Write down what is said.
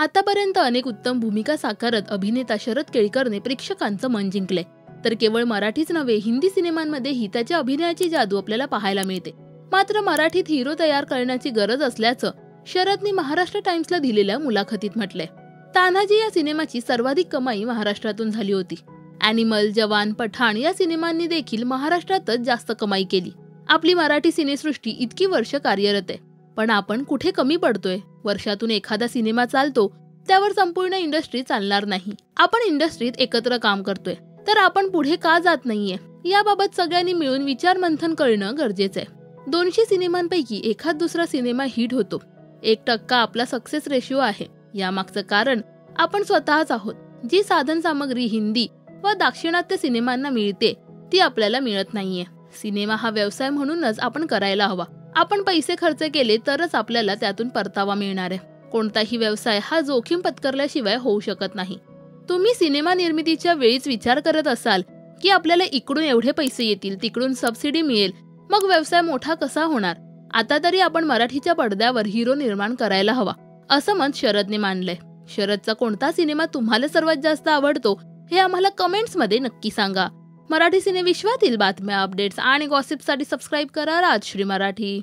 आतापर्यंत अनेक उत्तम भूमिका साकारत अभिनेता शरद केळकरने प्रेक्षकांचं मन जिंकलंय. तर केवळ मराठीच नव्हे, हिंदी सिनेमांमध्येही त्याच्या अभिनयाची जादू आपल्याला पाहायला मिळते. मात्र मराठीत हिरो तयार करण्याची गरज असल्याचं शरदने महाराष्ट्र टाइम्सला दिलेल्या मुलाखतीत म्हटलंय. तान्हाजी या सिनेमाची सर्वाधिक कमाई महाराष्ट्रातून झाली होती. ॲनिमल, जवान, पठाण या सिनेमांनी देखील महाराष्ट्रातच जास्त कमाई केली. आपली मराठी सिनेसृष्टी इतकी वर्ष कार्यरत आहे, पण आपण कुठे कमी पडतोय? वर्षातून एखादा सिनेमा चालतो, त्यावर संपूर्ण इंडस्ट्री चालणार नाही. आपण इंडस्ट्रीत एकत्र काम करतोय, तर आपण पुढे का जात नाहीये? याबाबत सगळ्यांनी मिळून विचार मंथन करणं गरजेचं आहे. 200 सिनेमांपैकी एखाद दुसरा सिनेमा हिट होतो. 1% आपला सक्सेस रेशिओ आहे. यामागचं कारण आपण स्वतःच आहोत. जी साधन सामग्री हिंदी व दाक्षिणात्य सिनेमांना मिळते, ती आपल्याला मिळत नाहीये. सिनेमा हा व्यवसाय म्हणूनच आपण करायला हवा. आपण पैसे खर्च केले तरच आपल्याला त्यातून परतावा मिळणार आहे. कोणताही व्यवसाय हा जोखीम पत्करल्याशिवाय होऊ शकत नाही. तुम्ही सिनेमा निर्मितीच्या वेळीच विचार करत असाल की आपल्याला इकडून एवढे पैसे येतील, तिकडून सबसिडी मिळेल, मग व्यवसाय मोठा कसा होणार? आता तरी आपण मराठीच्या पडद्यावर हिरो निर्माण करायला हवा, असं मत शरदने मांडलंय. शरदचा कोणता सिनेमा तुम्हाला सर्वात जास्त आवडतो हे आम्हाला कमेंट्समध्ये नक्की सांगा. मराठी सिने विश्वातील बातम्या, अपडेट्स आणि गॉसिपसाठी सबस्क्राईब करा राजश्री मराठी.